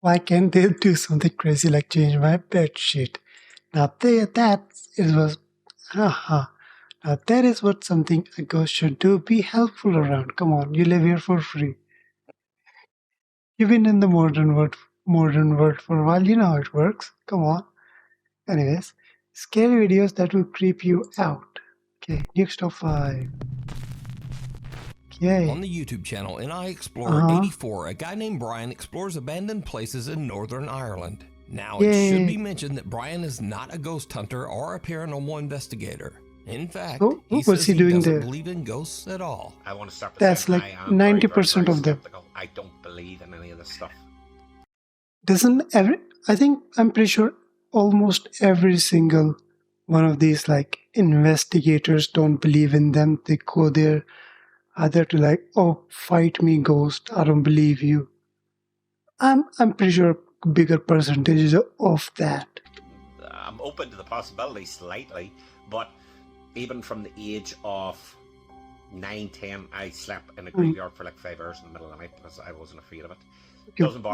Why can't they do something crazy like change my bed sheet? Now haha. Now that is what something a ghost should do. Be helpful around. Come on, you live here for free. You've been in the modern world for a while. You know how it works. Come on. Anyways, scary videos that will creep you out. Okay, next top 5. Okay. On the YouTube channel NI Explorer 84, a guy named Brian explores abandoned places in Northern Ireland. Now, it should be mentioned that Brian is not a ghost hunter or a paranormal investigator. In fact, he says he doesn't believe in ghosts at all. I want to start with That's like 90% of them. I don't believe in any of this stuff. I'm pretty sure almost every single one of these like investigators don't believe in them. They go there either to like, oh, fight me, ghost. I don't believe you. I'm pretty sure a bigger percentage of that. I'm open to the possibility slightly, but even from the age of 9, 10, I slept in a graveyard for like 5 hours in the middle of the night because I wasn't afraid of it.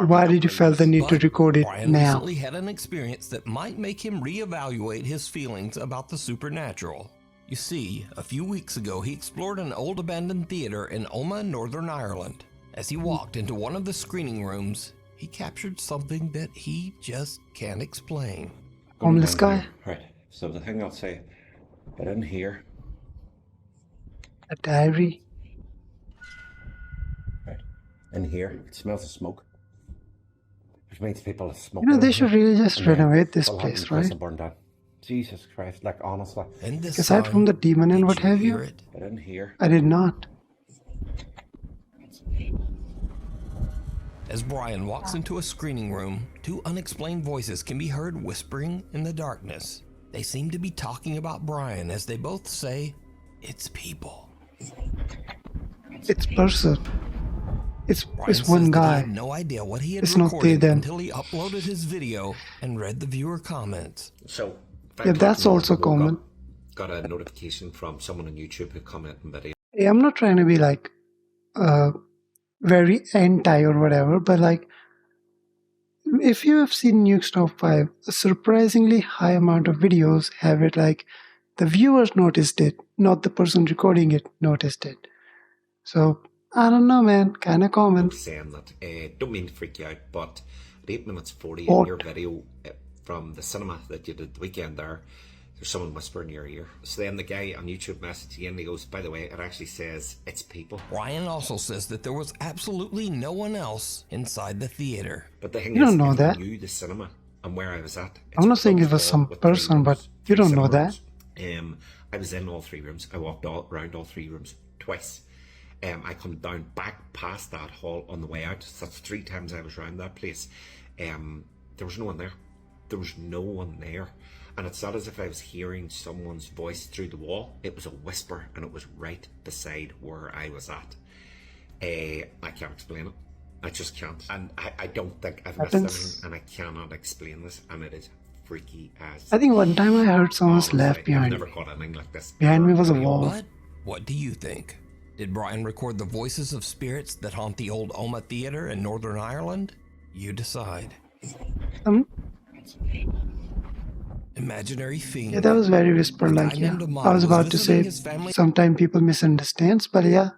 Why did you feel the need to record it Brian now? recently had an experience that might make him reevaluate his feelings about the supernatural. You see, a few weeks ago he explored an old abandoned theater in Omagh, Northern Ireland. As he walked into one of the screening rooms, he captured something that he just can't explain. Homeless guy? Right, so the thing I'll say, get in here. A diary? Right, in here, it smells of smoke. Which means people are smoking. You know, they should really just renovate this place, right? Jesus Christ, like honestly. Aside from the demon and what have you, Get in here. I did not. As Brian walks into a screening room, 2 unexplained voices can be heard whispering in the darkness. They seem to be talking about Brian as they both say, "It's people." It's person. It's Brian one says that guy. he had no idea what he had It's not they, recorded them. until he uploaded his video and read the viewer comments. So, Yeah, that's also common. Got a notification from someone on YouTube who commented on video. Hey, I'm not trying to be like very anti or whatever, but like if you have seen Nuke's Top 5, a surprisingly high amount of videos have it like the viewers noticed it, not the person recording it noticed it. So I don't know, man, kind of common. Saying that, don't mean to freak you out, but at 8 minutes 40 in your video from the cinema that you did the weekend there's someone whispering in your ear. So then the guy on YouTube messaged again, he goes, by the way, it actually says it's people. Brian also says that there was absolutely no one else inside the theater. But the thing you don't know that. I knew the cinema and where I was at. I'm not saying it was some person, but you don't know that. I was in all 3 rooms. I walked around all 3 rooms twice. I come down back past that hall on the way out. So that's 3 times I was around that place. There was no one there. There was no one there. And it's not as if I was hearing someone's voice through the wall. It was a whisper, and it was right beside where I was at. I can't explain it. I just can't. And I don't think I've missed anything, and I cannot explain this, and it is freaky as... I think one time I heard someone's laugh behind me. I've never caught anything like this. Behind me was a wall. But what do you think? Did Brian record the voices of spirits that haunt the old Omagh Theatre in Northern Ireland? You decide. Imaginary fiend. Yeah, that was very whisper-like, yeah. I was about to say, sometimes people misunderstand, but yeah,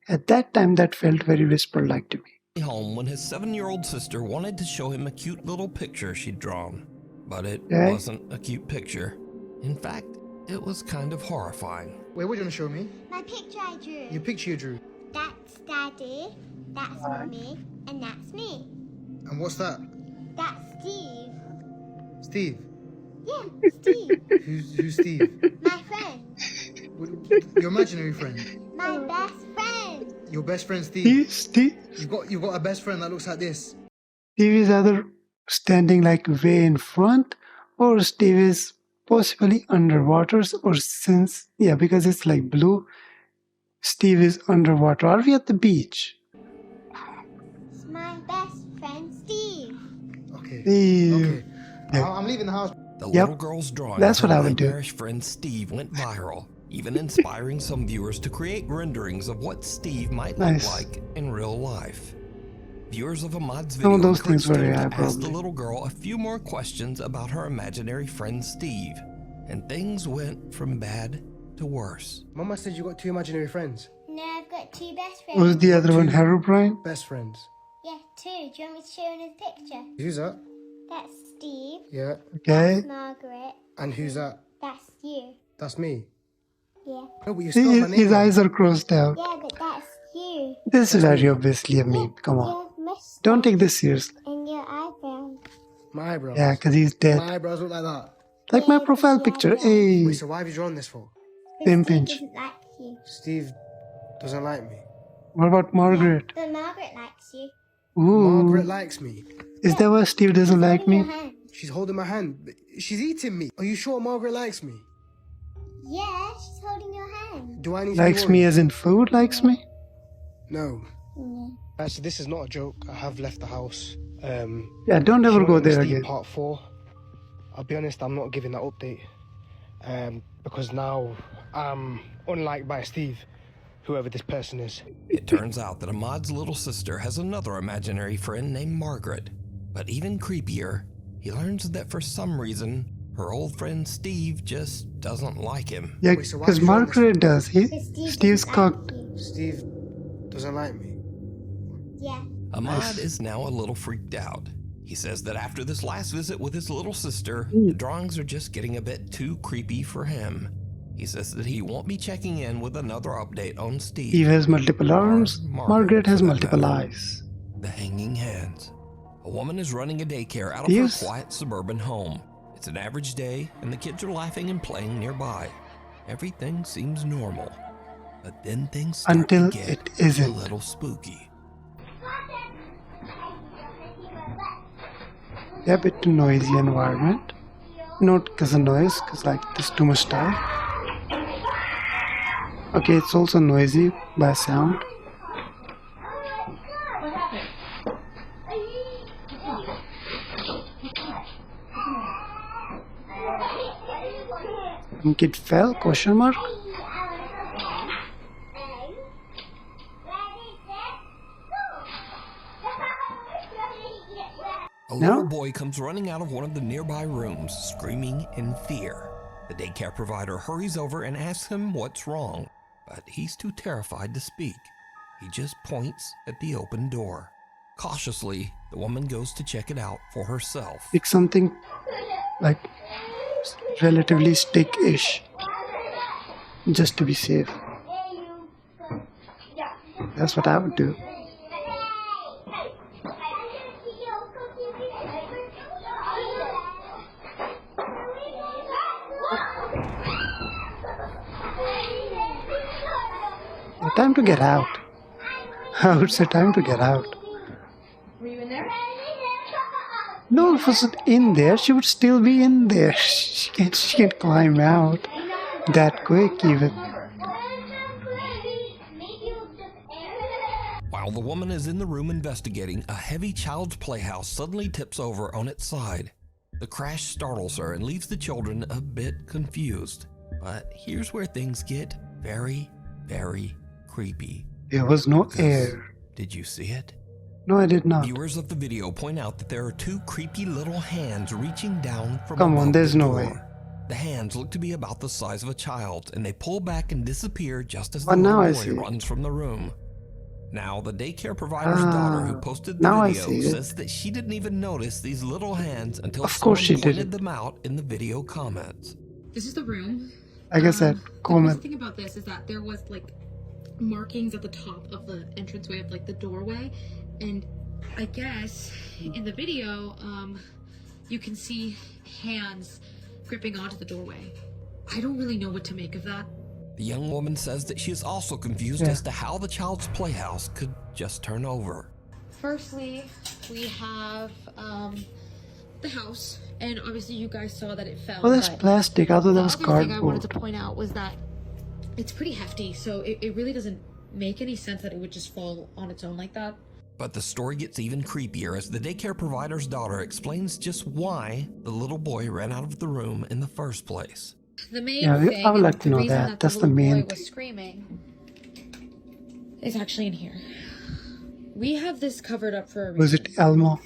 at that time that felt very whisper-like to me. Home when his 7-year-old sister wanted to show him a cute little picture she'd drawn. But it wasn't a cute picture. In fact, it was kind of horrifying. Wait, what do you want to show me? My picture I drew. Your picture you drew. That's Daddy, that's Mommy, and that's me. And what's that? That's Steve. Steve? Yeah, Steve. Who's Steve? My friend. Your imaginary friend? My best friend. Your best friend Steve? Steve You've got a best friend that looks like this? Steve is either standing like way in front, or Steve is possibly underwater, or because it's like blue, Steve is underwater. Are we at the beach? It's my best friend Steve. Okay. Steve. Okay. I'm leaving the house. The little girl's drawing That's of what her I would do. nightmarish friend Steve went viral, even inspiring some viewers to create renderings of what Steve might look like in real life. Viewers of Ahmad's Some video of those things encouraged were him AI, to ask the probably. little girl a few more questions about her imaginary friend Steve, and things went from bad to worse. Mama said you got 2 imaginary friends. No, I've got 2 best friends. Was the other one Two. Herobrine? Best friends. Yeah, 2. Do you want me to show you another picture? Who's that? That's Steve. Yeah. Okay. That's Margaret. And who's that? That's you. That's me. Yeah. No, but you spelled my name His wrong. eyes are crossed out. Yeah, but that's you. This is very obviously a meme. Come on. You have mustache Don't take this seriously. and your eyebrows. My eyebrows. Yeah, because he's dead. My eyebrows look like that. Like my profile picture. Hey. Wait, so why have you drawn this for? Same Steve pinch. doesn't like you. Steve doesn't like me. What about Margaret? But Margaret likes you. Margaret Ooh. likes me. Is that why Steve doesn't like Hold your me? hand. She's holding my hand. She's eating me. Are you sure Margaret likes me? Yeah, she's holding your hand. Do I need Likes to be me worried? as in food likes me? No. Yeah. Actually, this is not a joke. I have left the house. Yeah, don't ever go there Steve again. Part 4. I'll be honest, I'm not giving that update. Because now I'm unliked by Steve, whoever this person is. It turns out that Ahmad's little sister has another imaginary friend named Margaret. But even creepier, he learns that for some reason, her old friend Steve just doesn't like him. Yeah, Wait, so why because have you drawn Margaret does. Because Steve Steve's doesn't cocked. like you. Steve doesn't like me. Yeah. Ahmad Nice. is now a little freaked out. He says that after this last visit with his little sister, the drawings are just getting a bit too creepy for him. He says that he won't be checking in with another update on Steve. Steve has multiple arms. Margaret has for that multiple matter. eyes. The hanging hands. A woman is running a daycare out of Steve's- her quiet suburban home. It's an average day, and the kids are laughing and playing nearby. Everything seems normal. But then things start Until to get it a isn't. little spooky. Yeah, a bit noisy environment. Not because of noise, because like there's too much stuff. Okay, it's also noisy by sound. Some kid fell? Question mark? A No? little boy comes running out of one of the nearby rooms, screaming in fear. The daycare provider hurries over and asks him what's wrong, but he's too terrified to speak. He just points at the open door. Cautiously, the woman goes to check it out for herself. Pick something like relatively stick-ish, just to be safe. That's what I would do. Time to get out. I would say time to get out. Were you in there? No, if it wasn't in there, she would still be in there. She can't climb out that quick even. While the woman is in the room investigating, a heavy child's playhouse suddenly tips over on its side. The crash startles her and leaves the children a bit confused. But here's where things get very, very creepy. There was no Because- air. Did you see it? No, I did not. Viewers of the video point out that there are two creepy little hands reaching down from Come on, above there's the no door. way. The hands look to be about the size of a child, and they pull back and disappear just as Oh, the now I little see. boy runs from the room. Now, the daycare provider's daughter who posted the now I video see it. says that she didn't even notice these little hands until Of course she someone pointed didn't. them out in the video comments. This is the room. Like I said, The comment. crazy thing about this is that there was like markings at the top of the entranceway of like the doorway, and I guess in the video, you can see hands gripping onto the doorway. I don't really know what to make of that. The young woman says that she is also confused Yeah. as to how the child's playhouse could just turn over. Firstly, we have the house, and obviously you guys saw that it fell. Oh, that's but plastic. I thought that the was other thing I wanted to cardboard. point out was that it's pretty hefty, so it really doesn't make any sense that it would just fall on its own like that. But the story gets even creepier as the daycare provider's daughter explains just why the little boy ran out of the room in the first place. The main Yeah, thing, I would and like to the know reason that. That's the the little main boy was screaming, is actually in here. We have this covered up for a reason. Was it Elmo?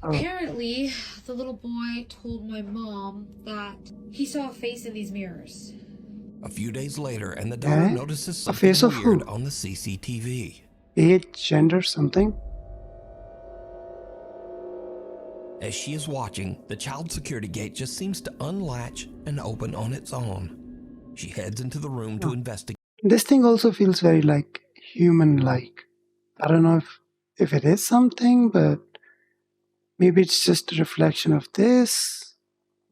Oh, Apparently, the little boy told my mom that he saw a face in these mirrors. A few days later, and the daughter eh? notices A something face of weird who? on the CCTV. Age, gender, something? As she is watching, the child security gate just seems to unlatch and open on its own. She heads into the room to investigate. This thing also feels very like human-like. I don't know if it is something, but maybe it's just a reflection of this,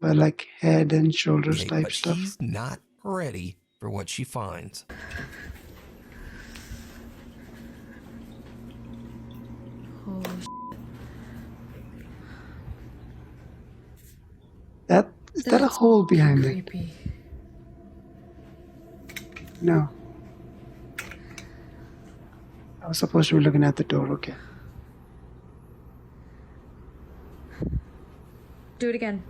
but like head and shoulders type But stuff. she's not ready for what she finds. Oh, Is that a hole behind it? creepy. No. I was supposed to be looking at the door, okay. Do it again.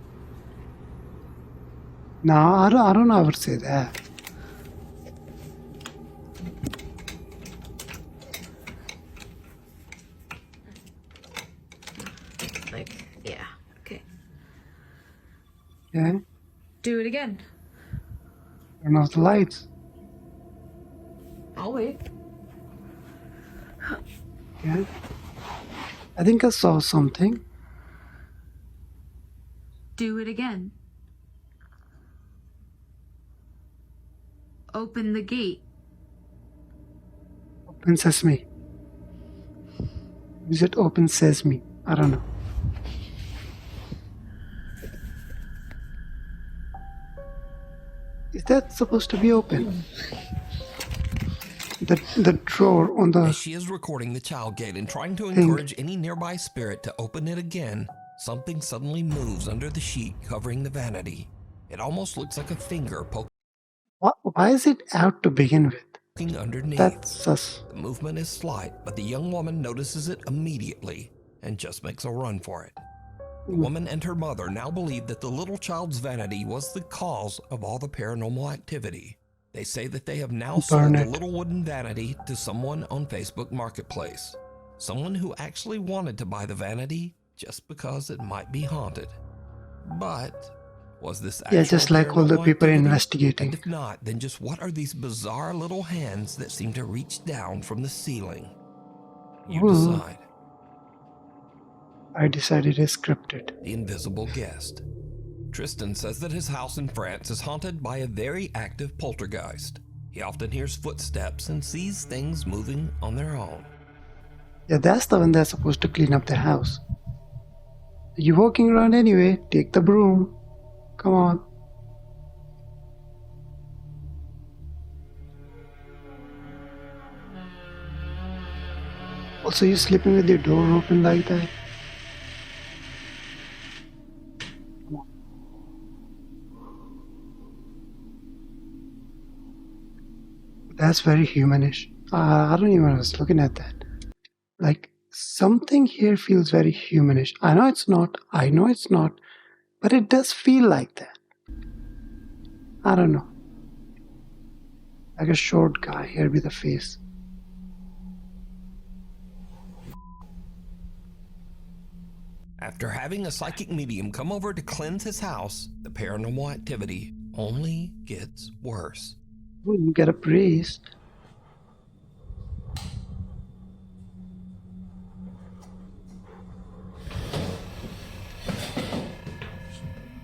No, I don't know I would say that. Like, yeah, okay. Yeah? Do it again. Turn off the lights. I'll wait. Yeah? I think I saw something. Do it again. Open the gate. Open sesame. Is it open sesame? I don't know. Is that supposed to be open? The drawer on the... As she is recording the child gate and trying to encourage any nearby spirit to open it again, something suddenly moves under the sheet covering the vanity. It almost looks like a finger poking Why is it out to begin with? underneath. That's sus. The movement is slight, but the young woman notices it immediately and just makes a run for it. The woman and her mother now believe that the little child's vanity was the cause of all the paranormal activity. They say that they have now sold the little wooden vanity to someone on Facebook Marketplace. Someone who actually wanted to buy the vanity just because it might be haunted. But was this actual just like all the paranormal people activity? investigating. And if not, then just what are these bizarre little hands that seem to reach down from the ceiling? You Ooh. decide. I decided it's scripted. The invisible guest. Tristan says that his house in France is haunted by a very active poltergeist. He often hears footsteps and sees things moving on their own. Yeah, that's the one that's supposed to clean up the house. You walking around anyway, take the broom. Come on. Also, you sleeping with your door open like that? Come on. That's very humanish. I don't even was looking at that. Like, something here feels very humanish. I know it's not, but it does feel like that. I don't know. Like a short guy here with a face. After having a psychic medium come over to cleanse his house, the paranormal activity only gets worse. Oh, you get a priest.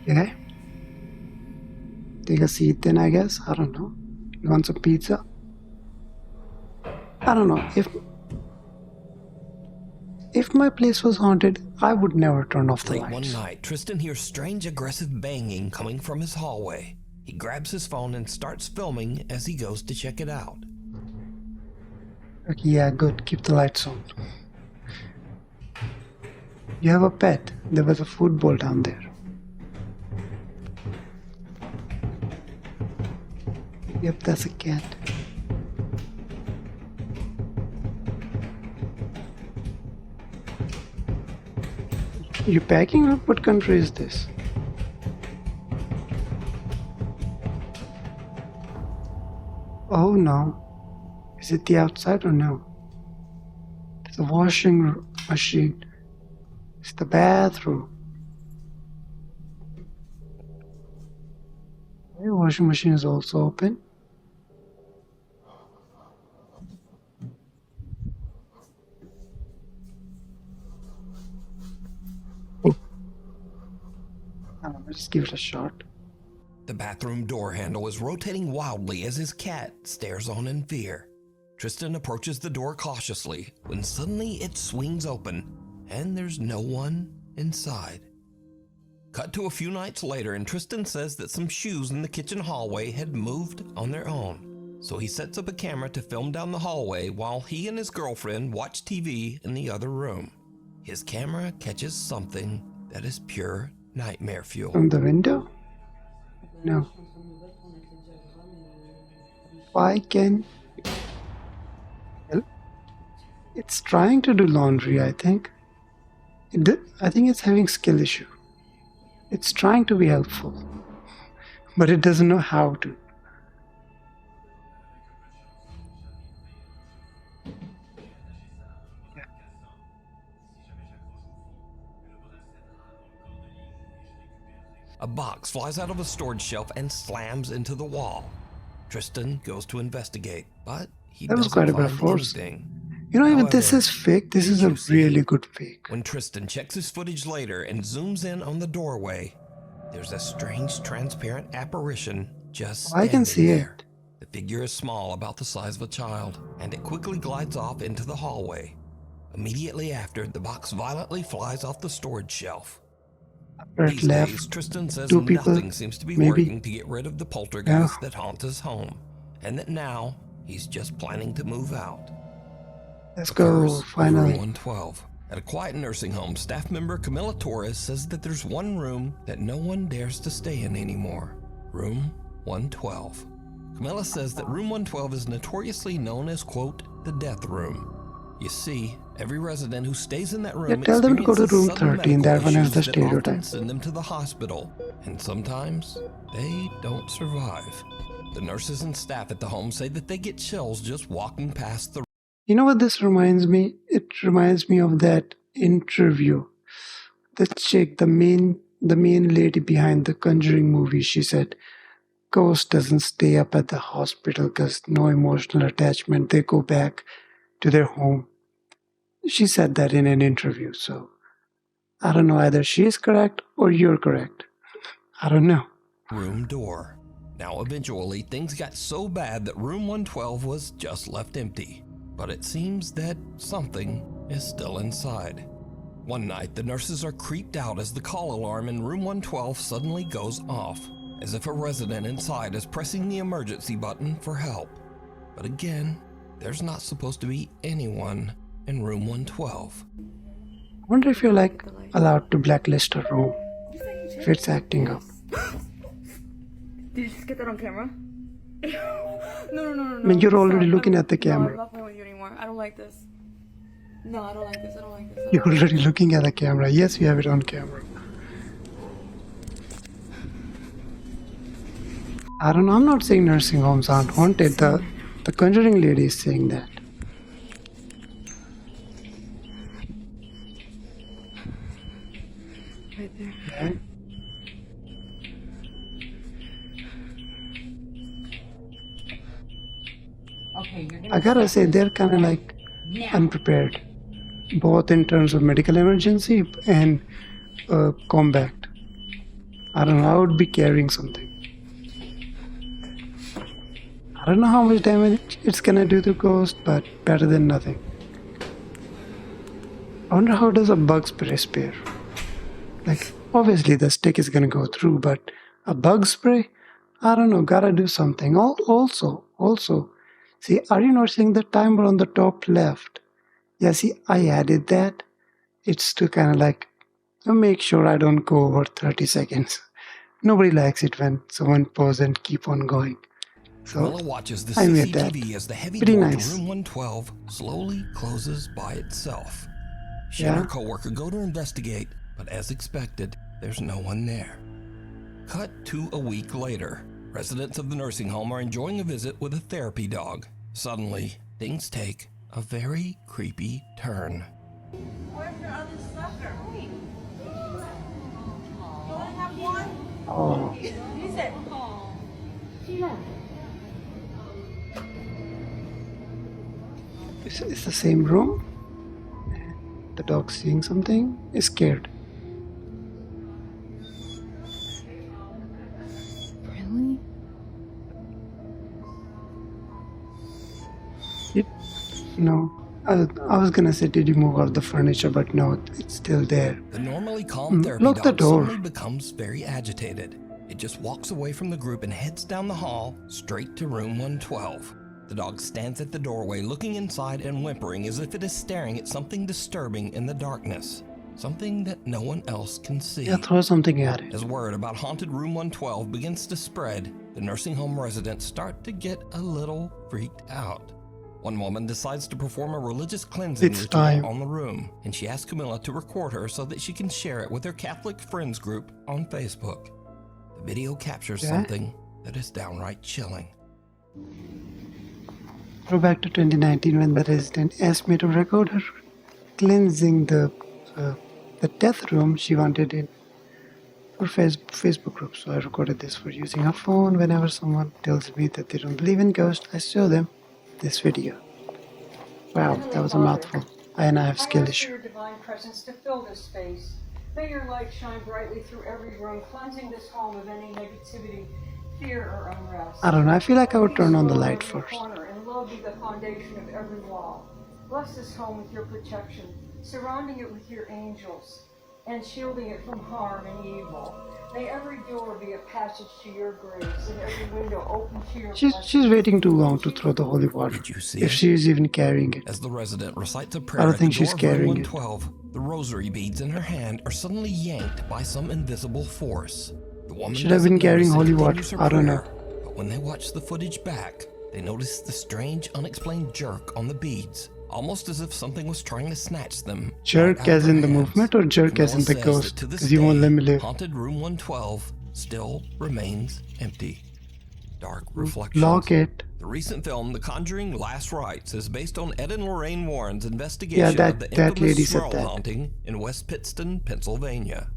Okay. Take a seat then, I guess. I don't know. You want some pizza? I don't know. If my place was haunted, I would never turn off the Late lights. one night, Tristan hears strange aggressive banging coming from his hallway. He grabs his phone and starts filming as he goes to check it out. Okay, yeah, good. Keep the lights on. You have a pet. There was a food bowl down there. Yep, that's a cat. You packing? What country is this? Oh no. Is it the outside or no? It's a washing machine. It's the bathroom. The washing machine is also open. Let's give it a shot. The bathroom door handle is rotating wildly as his cat stares on in fear. Tristan approaches the door cautiously when suddenly it swings open and there's no one inside. Cut to a few nights later, and Tristan says that some shoes in the kitchen hallway had moved on their own. So he sets up a camera to film down the hallway while he and his girlfriend watch TV in the other room. His camera catches something that is pure nightmare fuel. From the window? No. Why can... Well, it's trying to do laundry, I think. I think it's having skill issue. It's trying to be helpful, but it doesn't know how to. A box flies out of a storage shelf and slams into the wall. Tristan goes to investigate, but he That was doesn't quite a bit of find force. anything. You know, even this However, is fake. This is a really good fake. When Tristan checks his footage later and zooms in on the doorway, there's a strange transparent apparition just I can standing see there. it. The figure is small, about the size of a child, and it quickly glides off into the hallway. Immediately after, the box violently flies off the storage shelf. Right, These left. days, Tristan says Two people, nothing seems to be maybe. working to get rid of the poltergeist that haunts his home, and that now he's just planning to move out. Let's go, Occurs over finally. Room 112. At a quiet nursing home, staff member Camila Torres says that there's one room that no one dares to stay in anymore. Room 112. Camila says that Room 112 is notoriously known as, quote, the death room. You see, every resident who stays in that room Yeah, tell them to go to experiences room sudden 13. That medical one has the issues that often stereotype. send them to the hospital, and sometimes they don't survive. The nurses and staff at the home say that they get chills just walking past the. You know what this reminds me? It reminds me of that interview. The chick, the main lady behind the Conjuring movie, she said, ghost doesn't stay up at the hospital because no emotional attachment. They go back to their home. She said that in an interview, so I don't know, either she's correct or you're correct. I don't know. Room door. Now, eventually, things got so bad that room 112 was just left empty. But it seems that something is still inside. One night, the nurses are creeped out as the call alarm in room 112 suddenly goes off, as if a resident inside is pressing the emergency button for help. But again, there's not supposed to be anyone in room 112. I wonder if you're allowed to blacklist a room if it's acting up. Did you just get that on camera? No. I mean, you're already looking at the No, I'm camera. not playing with you anymore. I don't like this. No, I don't like this. I don't like this. You're already looking at the camera. Yes, you have it on camera. I don't know. I'm not saying nursing homes aren't haunted. The Conjuring lady is saying that. Right there. Yeah. Okay, you're I gotta say, they're kind of unprepared, both in terms of medical emergency and combat. I don't know, I would be carrying something. I don't know how much damage it's gonna do to ghost, but better than nothing. I wonder how does a bug spray spare? Obviously the stick is gonna go through, but a bug spray? I don't know, gotta do something. Also, see, are you not seeing the timer on the top left? Yeah, see, I added that. It's to kind of make sure I don't go over 30 seconds. Nobody likes it when someone pauses and keep on going. So Camilla watches the I made that. CCTV as the heavy Pretty door nice. to room 112 slowly closes by itself. She and Yeah. her coworker go to investigate, but as expected, there's no one there. Cut to a week later. Residents of the nursing home are enjoying a visit with a therapy dog. Suddenly, things take a very creepy turn. Where's your other sucker? You only have one? Oh, Use it. it's the same room. The dog's seeing something. Is scared. Really? No. I was gonna say, did you move out the furniture? But no, it's still there. The normally calm therapy Lock the dog door. suddenly becomes very agitated. It just walks away from the group and heads down the hall, straight to room 112. The dog stands at the doorway, looking inside and whimpering as if it is staring at something disturbing in the darkness. Something that no one else can see. Yeah, throw something at it. As word about haunted room 112 begins to spread, the nursing home residents start to get a little freaked out. One woman decides to perform a religious cleansing It's ritual time. on the room, and she asks Camilla to record her so that she can share it with her Catholic friends group on Facebook. The video captures something that is downright chilling. Go back to 2019 when the resident asked me to record her cleansing the death room she wanted in her Facebook group. So I recorded this for using her phone. Whenever someone tells me that they don't believe in ghosts, I show them this video. Wow, that was a mouthful. And I have skill issue. Your divine presence to fill this space. May your light shine brightly through every room, cleansing this home of any negativity, fear, or unrest. I don't know, I feel like I would turn on the light Peace will first. reign in the corner, and love be the foundation of every wall. Bless this home with your protection, surrounding it with your angels, and shielding it from harm and evil. May every door be a passage to your grace, and every window open to your She's waiting too long to throw the holy water. Did you see If it? she is even carrying it. As the resident recites a I prayer don't at think the she's door of carrying room it. 112, the rosary beads in her hand are suddenly yanked by some invisible force. The woman Should have been doesn't carrying notice and holy water. continues her I don't know. prayer, but when they watch the footage back, they notice the strange, unexplained jerk on the beads, almost as if something was trying to snatch them. Jerk right out as of in their the hands. movement, or jerk as in Camilla the says ghost? that to this Because you won't day, let me live. haunted room 112 still remains empty. Dark reflections. Lock it. The recent film, The Conjuring Last Rites, is based on Ed and Lorraine Warren's investigation Yeah, of the that lady infamous said Smurl that. haunting in West Pittston, Pennsylvania.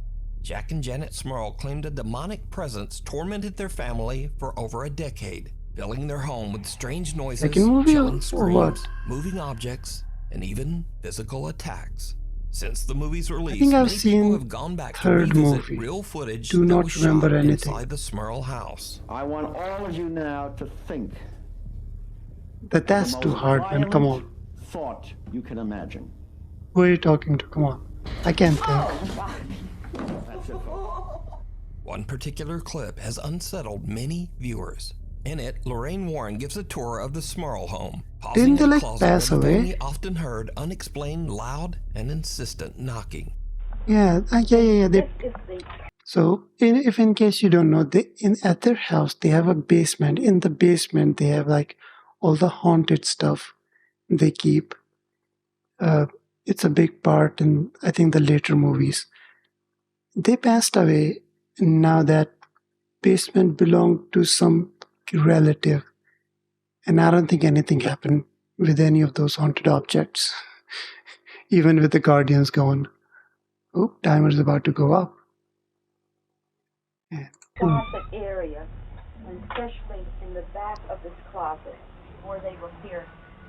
Jack and Janet Smurl claimed a demonic presence tormented their family for over a decade, filling their home with strange noises, Second movie chilling or what? screams, moving objects, and even physical attacks. Since the movie's release, think I've many seen people have gone back to third revisit movie. real footage Do that not was remember shot anything. inside the Smurl house. I want all of you now to think That's the too most hard, man. Come violent on. thought you can imagine. Who are you talking to? Come on. I can't think. That's it, folks. One particular clip has unsettled many viewers. In it, Lorraine Warren gives a tour of the Smurl home, pausing Didn't they, in a like, closet pass where the away? family often heard unexplained, loud, and insistent knocking. Yeah. So, if in case you don't know, at their house they have a basement. In the basement, they have like all the haunted stuff they keep. It's a big part in, I think, the later movies. They passed away, and now that basement belonged to some relative, and I don't think anything happened with any of those haunted objects, even with the guardians going. Oh, timer's about to go up. Yeah. Closet area, and especially in the back of this closet, where they will hear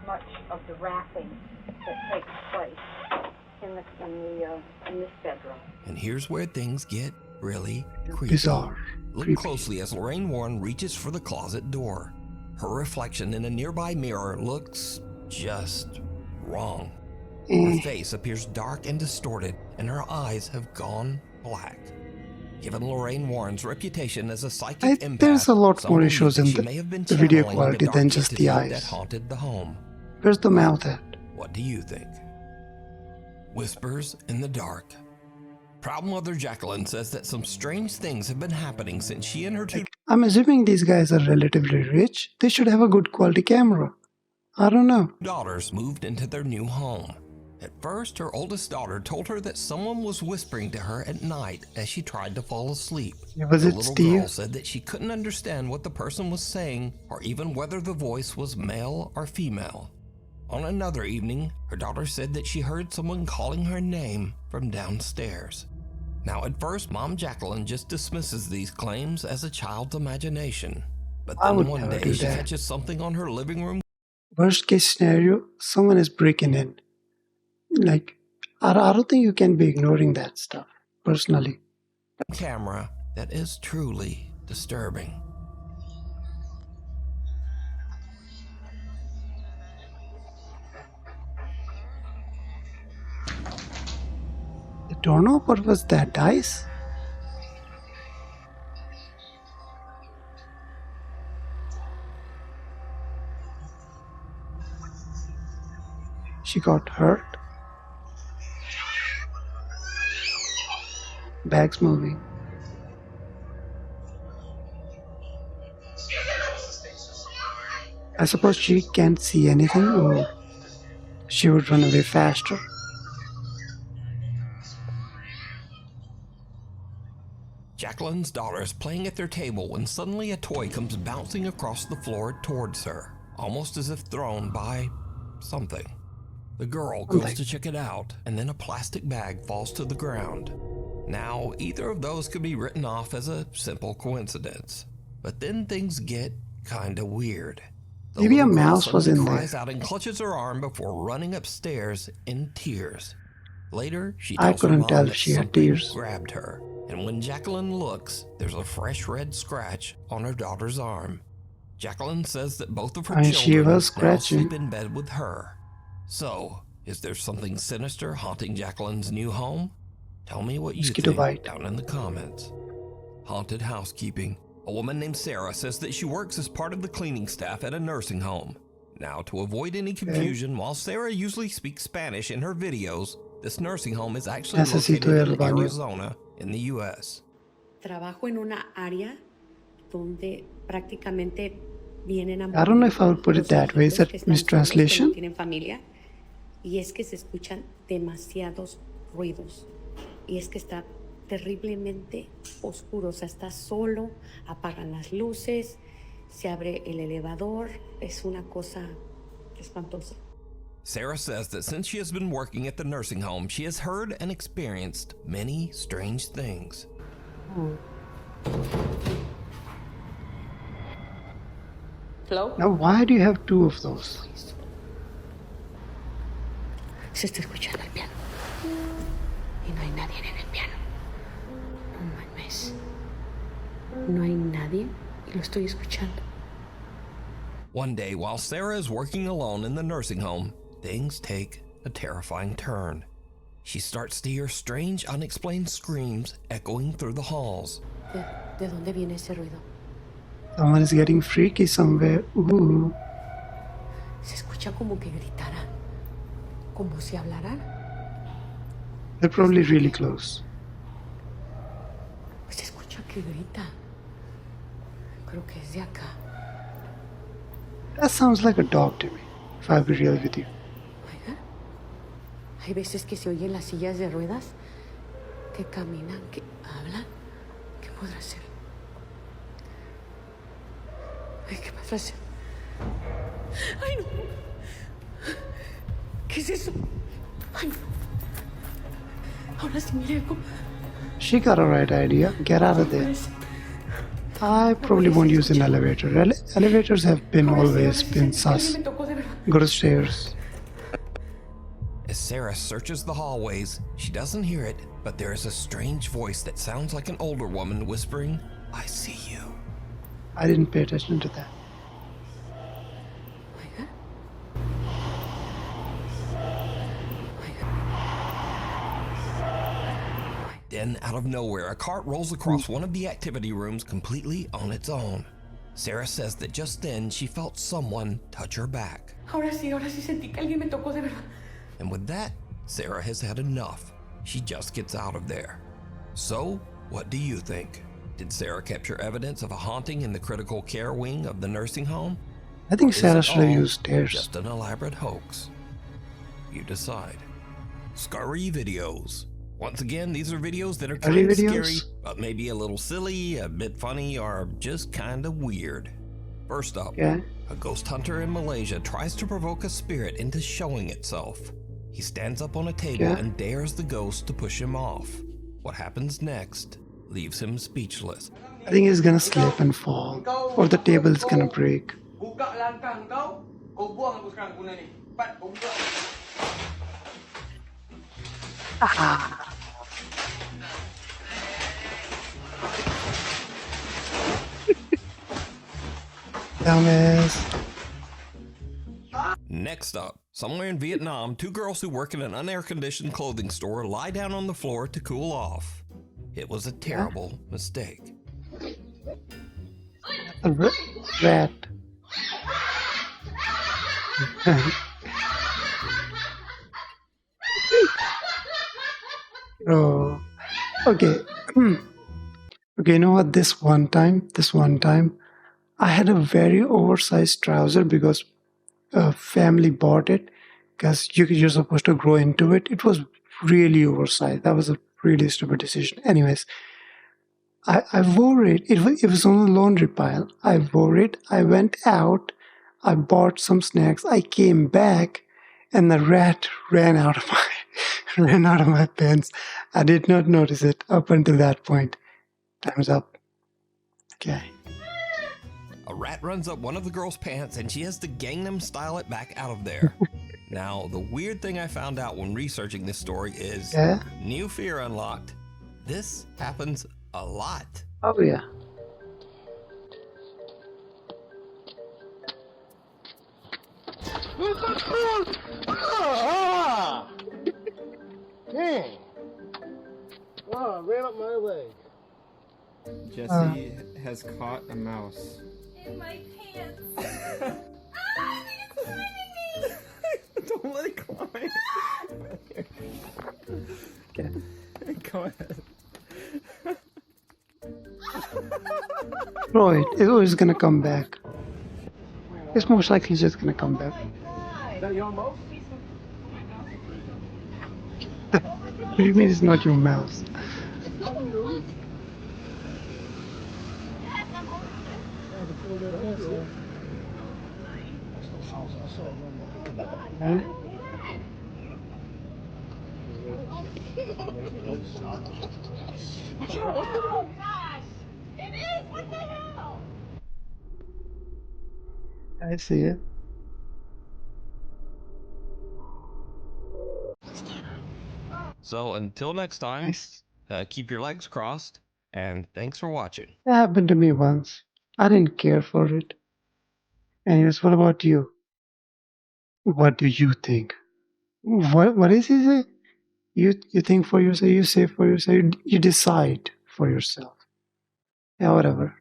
much of the rapping that takes place in this bedroom. And here's where things get really creepy. Bizarre. Look Creepy. closely as Lorraine Warren reaches for the closet door. Her reflection in a nearby mirror looks just wrong. Her face appears dark and distorted, and her eyes have gone black. Given Lorraine Warren's reputation as a psychic empath, there's a lot some more believe issues that in she may have been the video channeling quality the than dark just the entity that eyes. haunted the home. Where's the mouth at? What do you think? Whispers in the dark. Proud mother Jacqueline says that some strange things have been happening since she and her two I'm assuming these guys are relatively rich. They should have a good quality camera. I don't know. daughters moved into their new home. At first, her oldest daughter told her that someone was whispering to her at night as she tried to fall asleep. Was the it little Steve? girl said that she couldn't understand what the person was saying or even whether the voice was male or female. On another evening, her daughter said that she heard someone calling her name from downstairs. Now, at first, Mom Jacqueline just dismisses these claims as a child's imagination. But I then would one never day do she that. catches something on her living room Worst case scenario, someone is breaking in. Like, I don't think you can be ignoring that stuff, personally. camera that is truly disturbing. The doorknob? What was that, dice? She got hurt. Bags moving. I suppose she can't see anything, or she would run away faster. Jacqueline's daughter is playing at their table when suddenly a toy comes bouncing across the floor towards her, almost as if thrown by something. The girl goes to check it out, and then a plastic bag falls to the ground. Now, either of those could be written off as a simple coincidence. But then things get kinda weird. The Maybe a little girl mouse was suddenly in there. cries out and clutches her arm before running upstairs in tears. Later, she I tells her couldn't mom tell that if she had something tears. grabbed her. And when Jacqueline looks, there's a fresh red scratch on her daughter's arm. Jacqueline says that both of her And she children was now scratching. sleep in bed with her. So, is there something sinister haunting Jacqueline's new home? Tell me what you Mosquito think bite. down in the comments. Haunted housekeeping. A woman named Sarah says that she works as part of the cleaning staff at a nursing home. Now, to avoid any confusion, while Sarah usually speaks Spanish in her videos, this nursing home is actually Necesito located ir al in baño. Arizona in the U.S. Trabajo en una área donde prácticamente vienen a I don't know if I would put it los that way. Is that viejitos que están solos, que no mistranslation? tienen familia, y es que se escuchan demasiados ruidos. Y es que está terriblemente oscuro. O sea, está solo, apagan las luces, se abre el elevador. Es una cosa espantosa. Sarah says that since she has been working at the nursing home, she has heard and experienced many strange things. Hello? Now, why do you have two of those? Se está escuchando el piano. Y no hay nadie en el piano. No mames. No hay nadie y lo estoy escuchando. One day, while Sarah is working alone in the nursing home, things take a terrifying turn. She starts to hear strange, unexplained screams echoing through the halls. ¿De dónde viene ese ruido? Someone is getting freaky somewhere. Ooh. Se escucha como que gritaran. Como si hablaran. They're probably really close. Se escucha que grita. Creo que es de acá. That sounds like a dog to me, if I'll be real with you. Oiga, hay veces que se oyen las sillas de ruedas que caminan, que hablan. ¿Qué podrá ser? Ay, ¿qué podrá ser? ¡Ay, no! ¿Qué es eso? ¡Ay, no! Ahora sí, mire cómo... She got a right idea. Get out of there. I probably won't use an elevator. Elevators have been always been sus. Go to stairs. As Sarah searches the hallways, she doesn't hear it, but there is a strange voice that sounds like an older woman whispering, "I see you." I didn't pay attention to that. Then, out of nowhere, a cart rolls across one of the activity rooms completely on its own. Sarah says that just then she felt someone touch her back. Ahora sí sentí que alguien me tocó de verdad. And with that, Sarah has had enough. She just gets out of there. So, what do you think? Did Sarah capture evidence of a haunting in the critical care wing of the nursing home? I think Or is Sarah it should have all used stairs. just an elaborate hoax? You decide. Scary videos. Once again, these are videos that are Scary kind of videos? scary, but maybe a little silly, a bit funny, or just kind of weird. First up, Yeah. a ghost hunter in Malaysia tries to provoke a spirit into showing itself. He stands up on a table Yeah. and dares the ghost to push him off. What happens next leaves him speechless. I think he's gonna slip and fall, or the table's gonna break. Buka langkah kau, kau buang aku sekarang guna ni. Cepat, kau buka. Dumbass. Next up, somewhere in Vietnam, two girls who work in an unair-conditioned clothing store lie down on the floor to cool off. It was a terrible mistake. A rat. Oh. Okay. Okay, you know what? This one time, I had a very oversized trouser because a family bought it because you're supposed to grow into it. It was really oversized. That was a really stupid decision. Anyways, I wore it. It was on the laundry pile. I wore it. I went out. I bought some snacks. I came back, and the rat ran out of my pants. I did not notice it up until that point. Time's up. Okay. A rat runs up one of the girls' pants and she has to Gangnam Style it back out of there. Now, the weird thing I found out when researching this story is new fear unlocked. This happens a lot. Oh, yeah. Dang. Oh, ran up my leg. Jesse has caught a mouse. In my pants. Don't let it climb. Okay. Go ahead. Right, it's always gonna come back. It's most likely just gonna come back. Is that your mouse? What do you mean it's not your mouse? Huh? I see it. So until next time, keep your legs crossed, and thanks for watching. That happened to me once. I didn't care for it. Anyways, what about you? What do you think? What is it? You think for yourself, you say for yourself, you decide for yourself. Yeah, whatever.